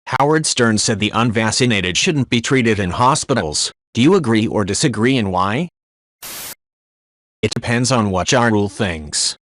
Howard Stern said the unvaccinated shouldn't be treated in hospitals. Do you agree or disagree, and why? It depends on what your rule thinks.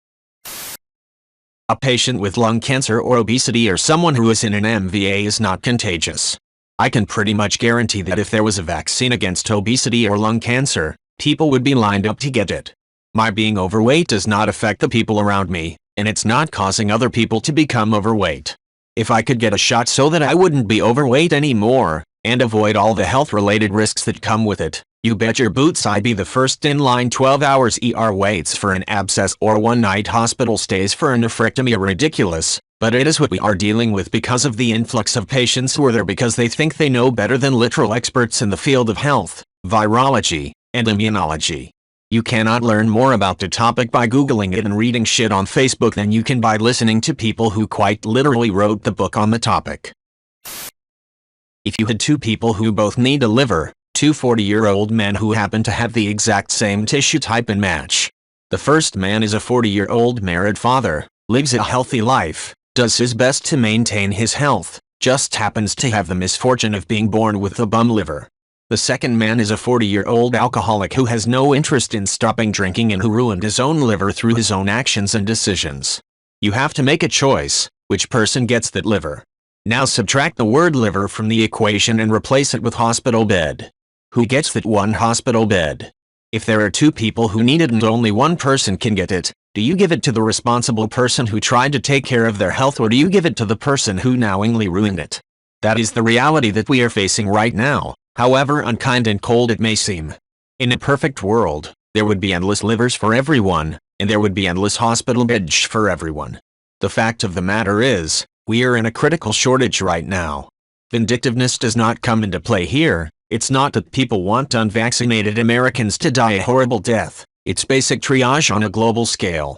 A patient with lung cancer or obesity or someone who is in an MVA is not contagious. I can pretty much guarantee that if there was a vaccine against obesity or lung cancer, people would be lined up to get it. My being overweight does not affect the people around me, and it's not causing other people to become overweight. If I could get a shot so that I wouldn't be overweight anymore, and avoid all the health-related risks that come with it, you bet your boots I'd be the first in line. 12 hours ER waits for an abscess or one-night hospital stays for a nephrectomy are ridiculous, but it is what we are dealing with because of the influx of patients who are there because they think they know better than literal experts in the field of health, virology, and immunology. You cannot learn more about the topic by Googling it and reading shit on Facebook than you can by listening to people who quite literally wrote the book on the topic. If you had two people who both need a liver, two 40-year-old men who happen to have the exact same tissue type and match. The first man is a 40-year-old married father, lives a healthy life, does his best to maintain his health, just happens to have the misfortune of being born with a bum liver. The second man is a 40-year-old alcoholic who has no interest in stopping drinking and who ruined his own liver through his own actions and decisions. You have to make a choice, which person gets that liver. Now subtract the word liver from the equation and replace it with hospital bed. Who gets that one hospital bed? If there are two people who need it and only one person can get it, do you give it to the responsible person who tried to take care of their health, or do you give it to the person who knowingly ruined it? That is the reality that we are facing right now, however unkind and cold it may seem. In a perfect world, there would be endless livers for everyone, and there would be endless hospital beds for everyone. The fact of the matter is, we are in a critical shortage right now. Vindictiveness does not come into play here. It's not that people want unvaccinated Americans to die a horrible death. It's basic triage on a global scale.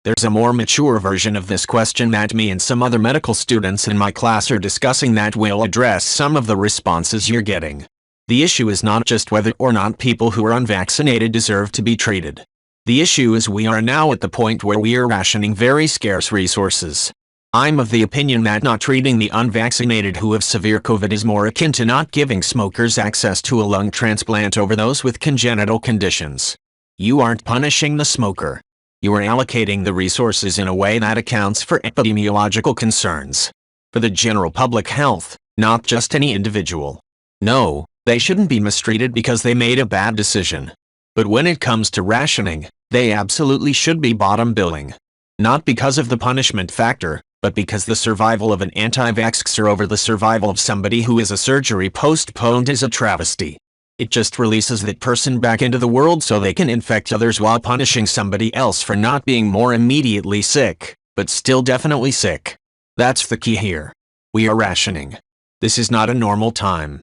There's a more mature version of this question that me and some other medical students in my class are discussing that will address some of the responses you're getting. The issue is not just whether or not people who are unvaccinated deserve to be treated. The issue is we are now at the point where we are rationing very scarce resources. I'm of the opinion that not treating the unvaccinated who have severe COVID is more akin to not giving smokers access to a lung transplant over those with congenital conditions. You aren't punishing the smoker. You are allocating the resources in a way that accounts for epidemiological concerns. For the general public health, not just any individual. No, they shouldn't be mistreated because they made a bad decision. But when it comes to rationing, they absolutely should be bottom billing. Not because of the punishment factor, but because the survival of an anti-vaxxer over the survival of somebody who is a surgery postponed is a travesty. It just releases that person back into the world so they can infect others while punishing somebody else for not being more immediately sick, but still definitely sick. That's the key here. We are rationing. This is not a normal time.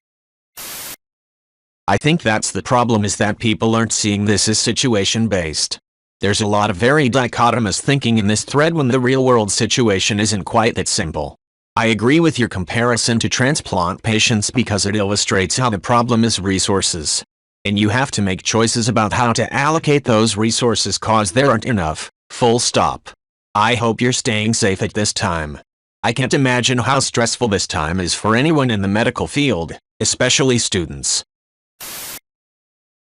I think that's the problem, is that people aren't seeing this as situation-based. There's a lot of very dichotomous thinking in this thread when the real-world situation isn't quite that simple. I agree with your comparison to transplant patients because it illustrates how the problem is resources. And you have to make choices about how to allocate those resources cause there aren't enough, full stop. I hope you're staying safe at this time. I can't imagine how stressful this time is for anyone in the medical field, especially students.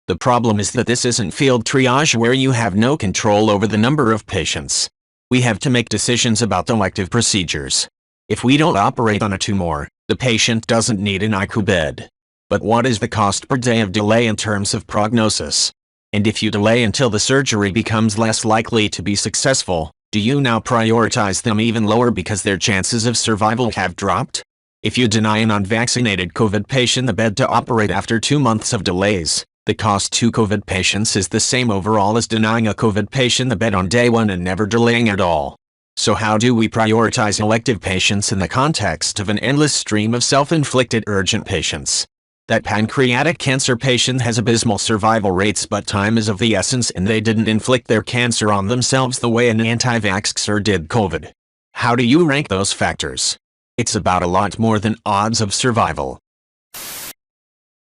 The problem is that this isn't field triage where you have no control over the number of patients. We have to make decisions about elective procedures. If we don't operate on a tumor, the patient doesn't need an ICU bed. But what is the cost per day of delay in terms of prognosis? And if you delay until the surgery becomes less likely to be successful, do you now prioritize them even lower because their chances of survival have dropped? If you deny an unvaccinated COVID patient the bed to operate after 2 months of delays, the cost to COVID patients is the same overall as denying a COVID patient the bed on day 1 and never delaying at all. So how do we prioritize elective patients in the context of an endless stream of self-inflicted urgent patients? That pancreatic cancer patient has abysmal survival rates, but time is of the essence and they didn't inflict their cancer on themselves the way an anti-vaxxer did COVID. How do you rank those factors? It's about a lot more than odds of survival.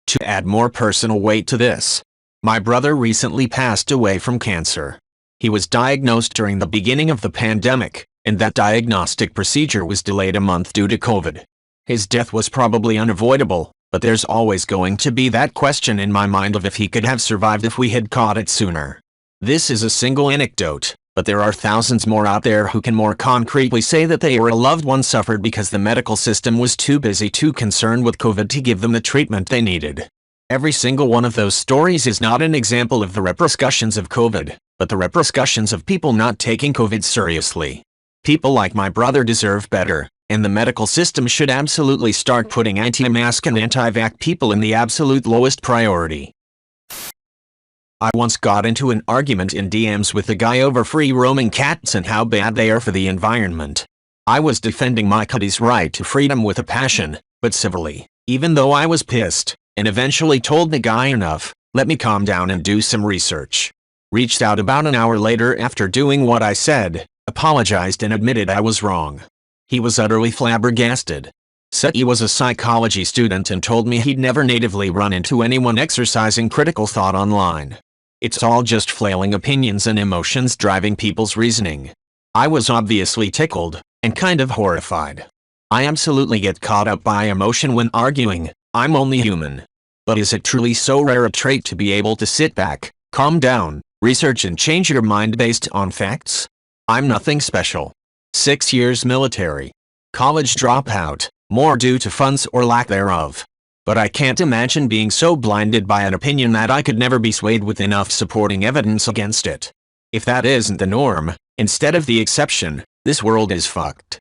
To add more personal weight to this, my brother recently passed away from cancer. He was diagnosed during the beginning of the pandemic, and that diagnostic procedure was delayed a month due to COVID. His death was probably unavoidable, but there's always going to be that question in my mind of if he could have survived if we had caught it sooner. This is a single anecdote, but there are thousands more out there who can more concretely say that they or a loved one suffered because the medical system was too busy, too concerned with COVID to give them the treatment they needed. Every single one of those stories is not an example of the repercussions of COVID, but the repercussions of people not taking COVID seriously. People like my brother deserve better, and the medical system should absolutely start putting anti-mask and anti-vax people in the absolute lowest priority. I once got into an argument in DMs with a guy over free-roaming cats and how bad they are for the environment. I was defending my kitty's right to freedom with a passion, but civilly, even though I was pissed, and eventually told the guy enough, let me calm down and do some research. Reached out about an hour later after doing what I said, apologized and admitted I was wrong. He was utterly flabbergasted. Said he was a psychology student and told me he'd never natively run into anyone exercising critical thought online. It's all just flailing opinions and emotions driving people's reasoning. I was obviously tickled, and kind of horrified. I absolutely get caught up by emotion when arguing, I'm only human. But is it truly so rare a trait to be able to sit back, calm down, research and change your mind based on facts? I'm nothing special. 6 years military. College dropout, more due to funds or lack thereof. But I can't imagine being so blinded by an opinion that I could never be swayed with enough supporting evidence against it. If that isn't the norm, instead of the exception, this world is fucked.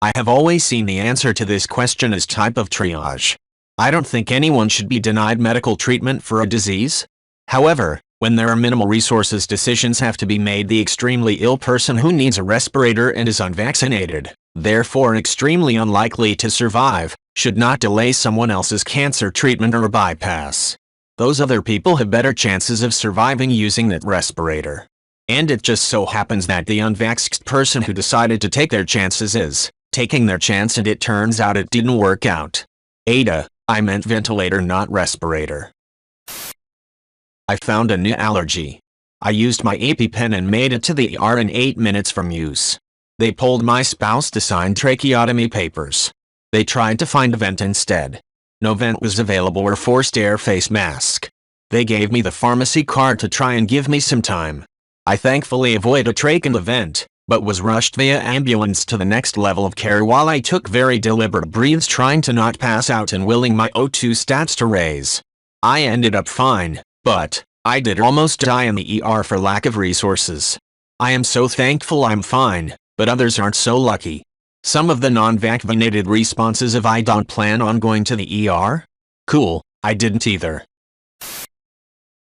I have always seen the answer to this question as type of triage. I don't think anyone should be denied medical treatment for a disease. However, when there are minimal resources, decisions have to be made. The extremely ill person who needs a respirator and is unvaccinated, therefore extremely unlikely to survive, should not delay someone else's cancer treatment or a bypass. Those other people have better chances of surviving using that respirator. And it just so happens that the unvaxxed person who decided to take their chances is taking their chance, and it turns out it didn't work out. Ada, I meant ventilator, not respirator. I found a new allergy. I used my EpiPen and made it to the ER in 8 minutes from use. They pulled my spouse to sign tracheotomy papers. They tried to find a vent instead. No vent was available or forced air face mask. They gave me the pharmacy card to try and give me some time. I thankfully avoided a trach and a vent, but was rushed via ambulance to the next level of care while I took very deliberate breaths trying to not pass out and willing my O2 stats to raise. I ended up fine, but I did almost die in the ER for lack of resources. I am so thankful I'm fine, but others aren't so lucky. Some of the non-vaccinated responses of I don't plan on going to the ER? Cool, I didn't either.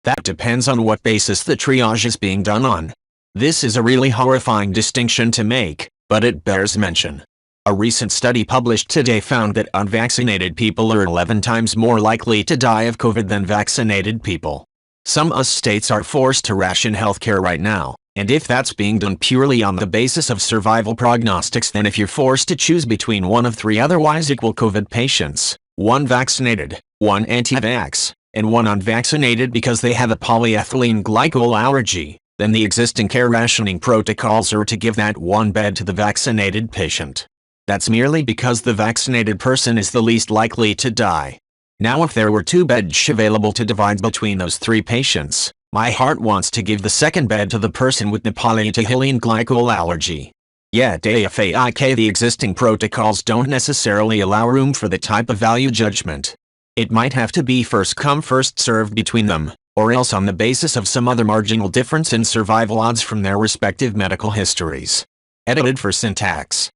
That depends on what basis the triage is being done on. This is a really horrifying distinction to make, but it bears mention. A recent study published today found that unvaccinated people are 11 times more likely to die of COVID than vaccinated people. Some US states are forced to ration healthcare right now, and if that's being done purely on the basis of survival prognostics, then if you're forced to choose between one of 3 otherwise equal COVID patients, one vaccinated, one anti-vax, and one unvaccinated because they have a polyethylene glycol allergy, then the existing care rationing protocols are to give that one bed to the vaccinated patient. That's merely because the vaccinated person is the least likely to die. Now if there were 2 beds available to divide between those 3 patients, my heart wants to give the second bed to the person with the polyethylene glycol allergy. Yet AFAIK, the existing protocols don't necessarily allow room for the type of value judgment. It might have to be first come first served between them, or else on the basis of some other marginal difference in survival odds from their respective medical histories. Edited for syntax.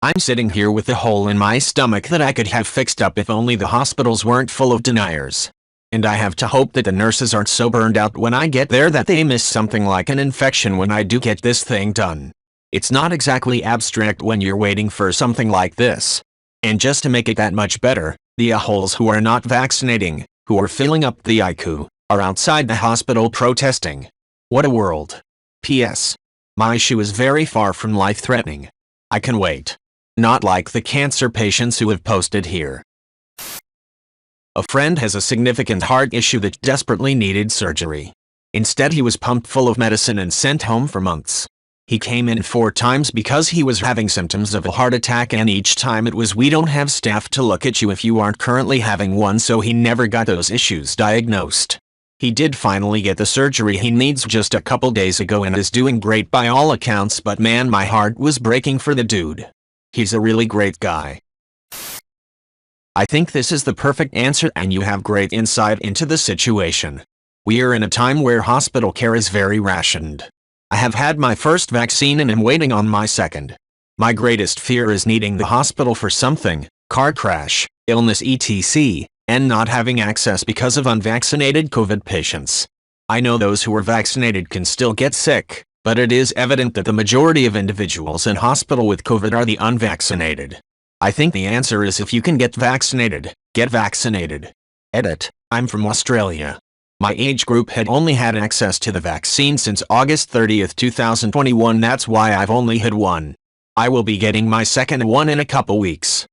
I'm sitting here with a hole in my stomach that I could have fixed up if only the hospitals weren't full of deniers. And I have to hope that the nurses aren't so burned out when I get there that they miss something like an infection when I do get this thing done. It's not exactly abstract when you're waiting for something like this. And just to make it that much better, the a-holes who are not vaccinating, who are filling up the ICU, are outside the hospital protesting. What a world. P.S. My issue is very far from life-threatening. I can wait. Not like the cancer patients who have posted here. A friend has a significant heart issue that desperately needed surgery. Instead, he was pumped full of medicine and sent home for months. He came in 4 times because he was having symptoms of a heart attack, and each time it was, "We don't have staff to look at you if you aren't currently having one," so he never got those issues diagnosed. He did finally get the surgery he needs just a couple days ago and is doing great by all accounts, but man, my heart was breaking for the dude. He's a really great guy. I think this is the perfect answer, and you have great insight into the situation. We are in a time where hospital care is very rationed. I have had my first vaccine and am waiting on my second. My greatest fear is needing the hospital for something, car crash, illness etc., and not having access because of unvaccinated COVID patients. I know those who are vaccinated can still get sick, but it is evident that the majority of individuals in hospital with COVID are the unvaccinated. I think the answer is, if you can get vaccinated, get vaccinated. Edit. I'm from Australia. My age group had only had access to the vaccine since August 30th, 2021. That's why I've only had one. I will be getting my second one in a couple weeks.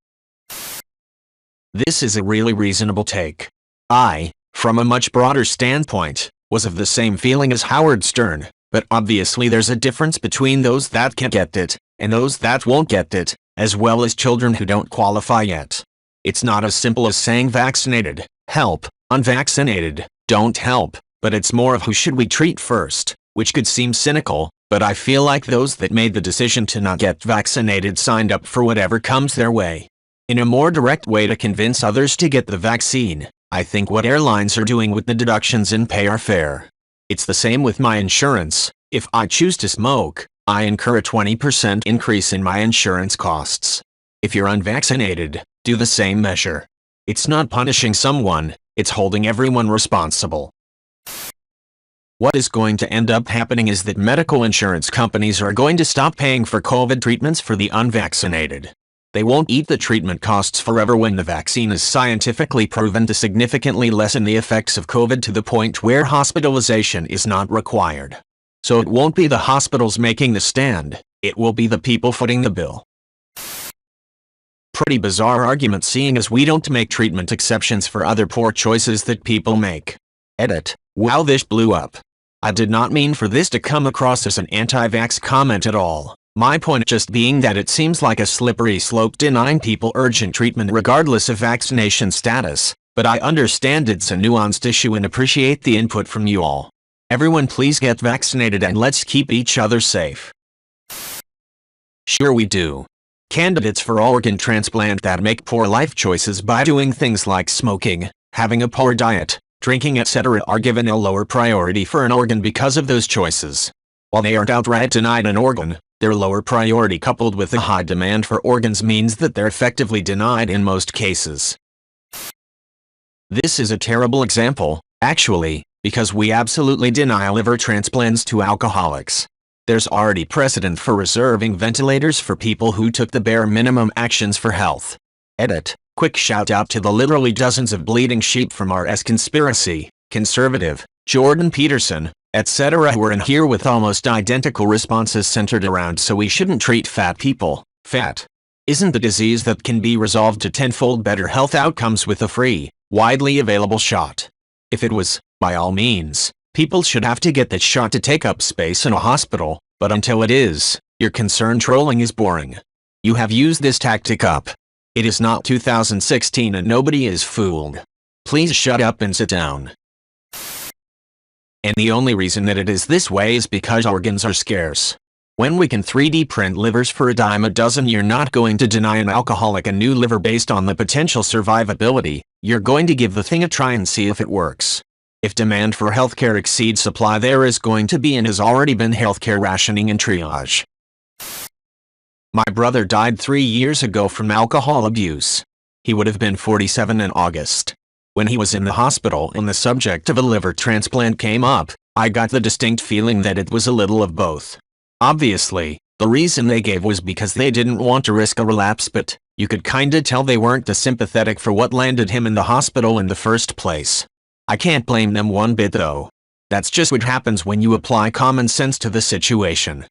This is a really reasonable take. I, from a much broader standpoint, was of the same feeling as Howard Stern, but obviously there's a difference between those that can get it, and those that won't get it, as well as children who don't qualify yet. It's not as simple as saying vaccinated, help, unvaccinated, don't help, but it's more of who should we treat first, which could seem cynical, but I feel like those that made the decision to not get vaccinated signed up for whatever comes their way. In a more direct way to convince others to get the vaccine, I think what airlines are doing with the deductions in pay are fair. It's the same with my insurance. If I choose to smoke, I incur a 20% increase in my insurance costs. If you're unvaccinated, do the same measure. It's not punishing someone, it's holding everyone responsible. What is going to end up happening is that medical insurance companies are going to stop paying for COVID treatments for the unvaccinated. They won't eat the treatment costs forever when the vaccine is scientifically proven to significantly lessen the effects of COVID to the point where hospitalization is not required. So it won't be the hospitals making the stand, it will be the people footing the bill. Pretty bizarre argument, seeing as we don't make treatment exceptions for other poor choices that people make. Edit. Wow, this blew up. I did not mean for this to come across as an anti-vax comment at all. My point just being that it seems like a slippery slope denying people urgent treatment regardless of vaccination status, but I understand it's a nuanced issue and appreciate the input from you all. Everyone please get vaccinated and let's keep each other safe. Sure we do. Candidates for organ transplant that make poor life choices by doing things like smoking, having a poor diet, drinking etc. are given a lower priority for an organ because of those choices. While they aren't outright denied an organ, their lower priority coupled with a high demand for organs means that they're effectively denied in most cases. This is a terrible example, actually, because we absolutely deny liver transplants to alcoholics. There's already precedent for reserving ventilators for people who took the bare minimum actions for health. Edit. Quick shout out to the literally dozens of bleeding sheep from RS Conspiracy, Conservative, Jordan Peterson, etc. who are in here with almost identical responses centered around "so we shouldn't treat fat people." Fat isn't the disease that can be resolved to tenfold better health outcomes with a free, widely available shot. If it was, by all means, people should have to get that shot to take up space in a hospital, but until it is, your concern trolling is boring. You have used this tactic up. It is not 2016 and nobody is fooled. Please shut up and sit down. And the only reason that it is this way is because organs are scarce. When we can 3D print livers for a dime a dozen, you're not going to deny an alcoholic a new liver based on the potential survivability. You're going to give the thing a try and see if it works. If demand for healthcare exceeds supply, there is going to be and has already been healthcare rationing and triage. My brother died 3 years ago from alcohol abuse. He would have been 47 in August. When he was in the hospital and the subject of a liver transplant came up, I got the distinct feeling that it was a little of both. Obviously, the reason they gave was because they didn't want to risk a relapse, but you could kinda tell they weren't as sympathetic for what landed him in the hospital in the first place. I can't blame them one bit though. That's just what happens when you apply common sense to the situation.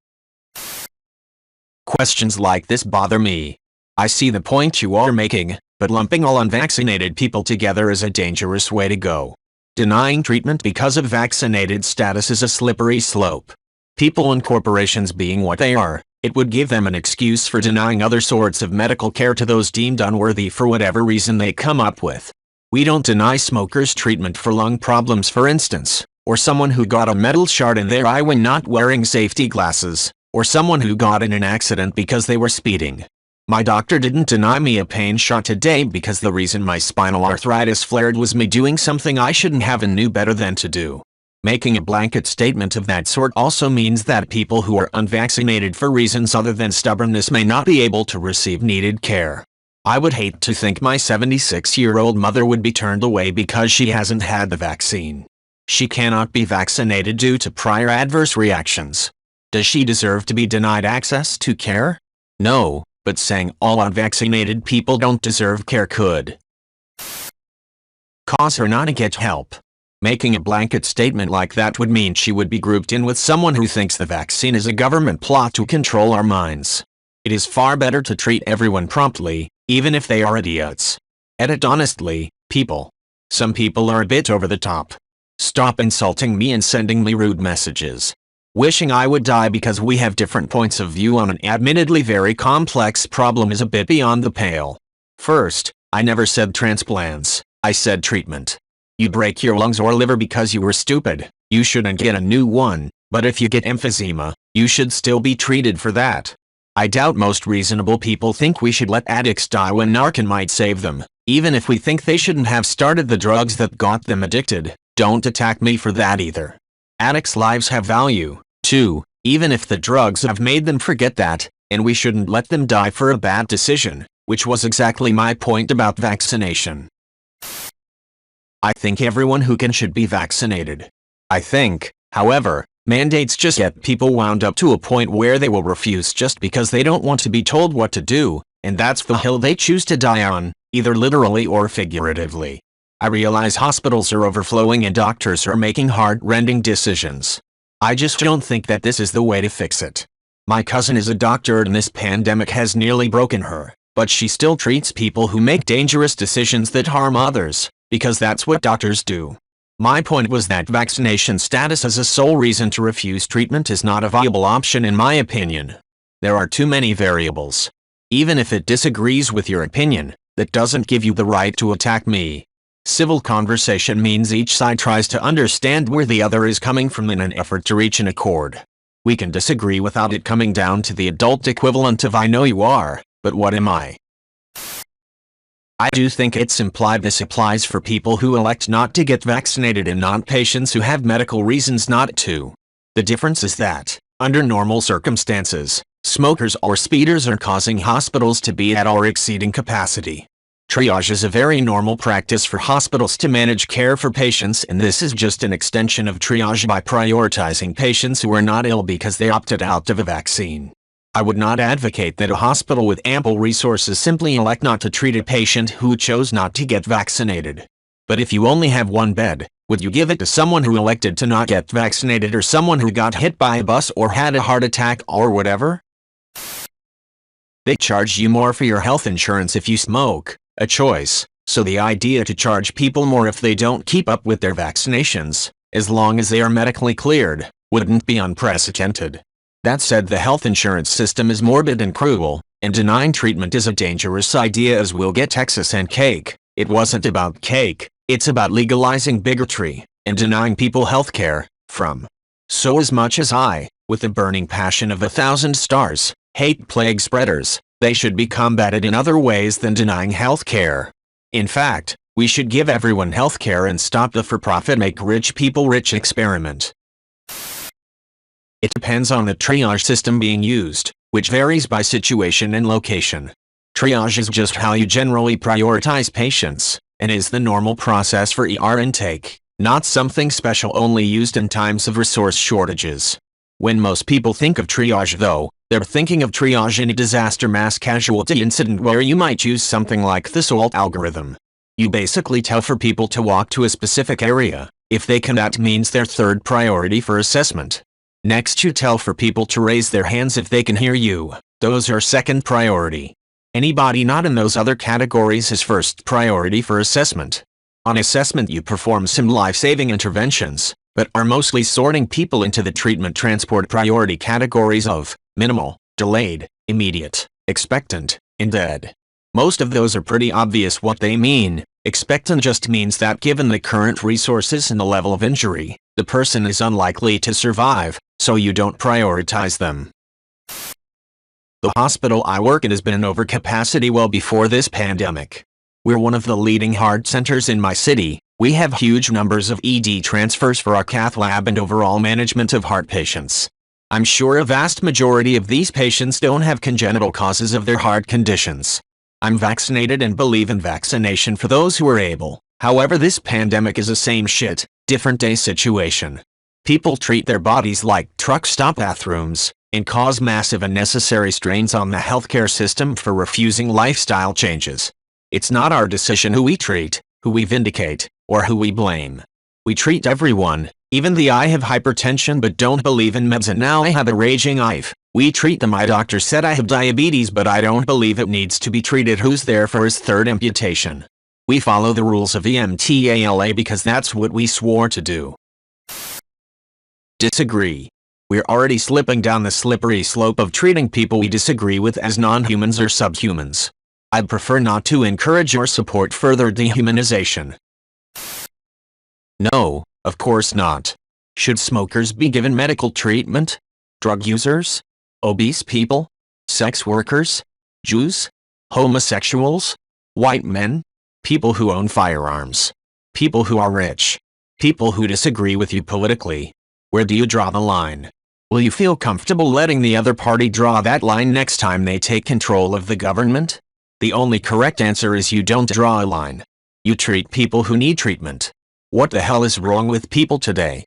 Questions like this bother me. I see the point you are making, but lumping all unvaccinated people together is a dangerous way to go. Denying treatment because of vaccinated status is a slippery slope. People and corporations being what they are, it would give them an excuse for denying other sorts of medical care to those deemed unworthy for whatever reason they come up with. We don't deny smokers treatment for lung problems, for instance, or someone who got a metal shard in their eye when not wearing safety glasses, or someone who got in an accident because they were speeding. My doctor didn't deny me a pain shot today because the reason my spinal arthritis flared was me doing something I shouldn't have and knew better than to do. Making a blanket statement of that sort also means that people who are unvaccinated for reasons other than stubbornness may not be able to receive needed care. I would hate to think my 76-year-old mother would be turned away because she hasn't had the vaccine. She cannot be vaccinated due to prior adverse reactions. Does she deserve to be denied access to care? No, but saying all unvaccinated people don't deserve care could cause her not to get help. Making a blanket statement like that would mean she would be grouped in with someone who thinks the vaccine is a government plot to control our minds. It is far better to treat everyone promptly, even if they are idiots. Edit honestly, people. Some people are a bit over the top. Stop insulting me and sending me rude messages. Wishing I would die because we have different points of view on an admittedly very complex problem is a bit beyond the pale. First, I never said transplants, I said treatment. You break your lungs or liver because you were stupid, you shouldn't get a new one, but if you get emphysema, you should still be treated for that. I doubt most reasonable people think we should let addicts die when Narcan might save them, even if we think they shouldn't have started the drugs that got them addicted. Don't attack me for that either. Addicts' lives have value, too, even if the drugs have made them forget that, and we shouldn't let them die for a bad decision, which was exactly my point about vaccination. I think everyone who can should be vaccinated. I think, however, mandates just get people wound up to a point where they will refuse just because they don't want to be told what to do, and that's the hill they choose to die on, either literally or figuratively. I realize hospitals are overflowing and doctors are making heart-rending decisions. I just don't think that this is the way to fix it. My cousin is a doctor and this pandemic has nearly broken her, but she still treats people who make dangerous decisions that harm others, because that's what doctors do. My point was that vaccination status as a sole reason to refuse treatment is not a viable option in my opinion. There are too many variables. Even if it disagrees with your opinion, that doesn't give you the right to attack me. Civil conversation means each side tries to understand where the other is coming from in an effort to reach an accord. We can disagree without it coming down to the adult equivalent of I know you are, but what am I? I do think it's implied this applies for people who elect not to get vaccinated and not patients who have medical reasons not to. The difference is that, under normal circumstances, smokers or speeders are causing hospitals to be at or exceeding capacity. Triage is a very normal practice for hospitals to manage care for patients, and this is just an extension of triage by prioritizing patients who are not ill because they opted out of a vaccine. I would not advocate that a hospital with ample resources simply elect not to treat a patient who chose not to get vaccinated. But if you only have one bed, would you give it to someone who elected to not get vaccinated or someone who got hit by a bus or had a heart attack or whatever? They charge you more for your health insurance if you smoke. A choice, so the idea to charge people more if they don't keep up with their vaccinations, as long as they are medically cleared, wouldn't be unprecedented. That said, the health insurance system is morbid and cruel, and denying treatment is a dangerous idea, as we'll get Texas and cake. It wasn't about cake, it's about legalizing bigotry, and denying people health care, from. So as much as I, with the burning passion of 1,000 stars, hate plague spreaders, they should be combated in other ways than denying health care. In fact, we should give everyone health care and stop the for-profit make rich people rich experiment. It depends on the triage system being used, which varies by situation and location. Triage is just how you generally prioritize patients, and is the normal process for ER intake, not something special only used in times of resource shortages. When most people think of triage though, they're thinking of triage in a disaster mass casualty incident where you might use something like the SALT algorithm. You basically tell for people to walk to a specific area, if they can, that means their third priority for assessment. Next you tell for people to raise their hands if they can hear you, those are second priority. Anybody not in those other categories is first priority for assessment. On assessment you perform some life-saving interventions, but are mostly sorting people into the treatment transport priority categories of minimal, delayed, immediate, expectant, and dead. Most of those are pretty obvious what they mean. Expectant just means that given the current resources and the level of injury, the person is unlikely to survive, so you don't prioritize them. The hospital I work in has been in overcapacity well before this pandemic. We're one of the leading heart centers in my city. We have huge numbers of ED transfers for our cath lab and overall management of heart patients. I'm sure a vast majority of these patients don't have congenital causes of their heart conditions. I'm vaccinated and believe in vaccination for those who are able. However, this pandemic is a same shit, different day situation. People treat their bodies like truck stop bathrooms and cause massive unnecessary strains on the healthcare system for refusing lifestyle changes. It's not our decision who we treat, who we vindicate, or who we blame. We treat everyone, even the I have hypertension but don't believe in meds and now I have a raging IV. We treat them. My doctor said I have diabetes but I don't believe it needs to be treated. Who's there for his third amputation? We follow the rules of EMTALA because that's what we swore to do. Disagree. We're already slipping down the slippery slope of treating people we disagree with as non-humans or subhumans. I'd prefer not to encourage or support further dehumanization. No, of course not. Should smokers be given medical treatment? Drug users? Obese people? Sex workers? Jews? Homosexuals? White men? People who own firearms? People who are rich? People who disagree with you politically? Where do you draw the line? Will you feel comfortable letting the other party draw that line next time they take control of the government? The only correct answer is you don't draw a line. You treat people who need treatment. What the hell is wrong with people today?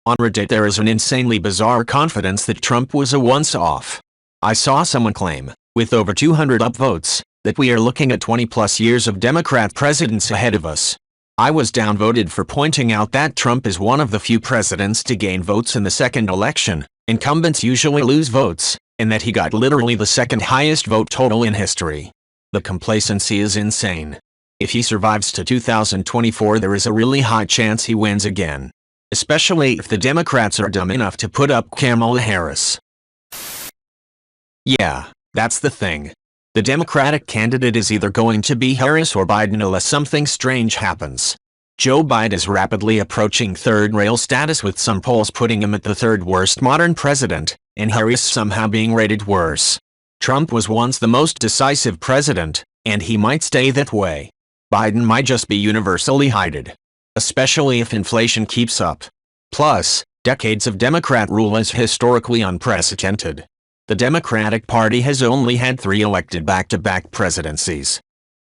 On Reddit there is an insanely bizarre confidence that Trump was a once-off. I saw someone claim, with over 200 upvotes, that we are looking at 20+ years of Democrat presidents ahead of us. I was downvoted for pointing out that Trump is one of the few presidents to gain votes in the second election. Incumbents usually lose votes, and that he got literally the second highest vote total in history. The complacency is insane. If he survives to 2024, there is a really high chance he wins again. Especially if the Democrats are dumb enough to put up Kamala Harris. Yeah, that's the thing. The Democratic candidate is either going to be Harris or Biden unless something strange happens. Joe Biden is rapidly approaching third-rail status with some polls putting him at the third worst modern president, and Harris somehow being rated worse. Trump was once the most decisive president, and he might stay that way. Biden might just be universally hated. Especially if inflation keeps up. Plus, decades of Democrat rule is historically unprecedented. The Democratic Party has only had 3 elected back-to-back presidencies.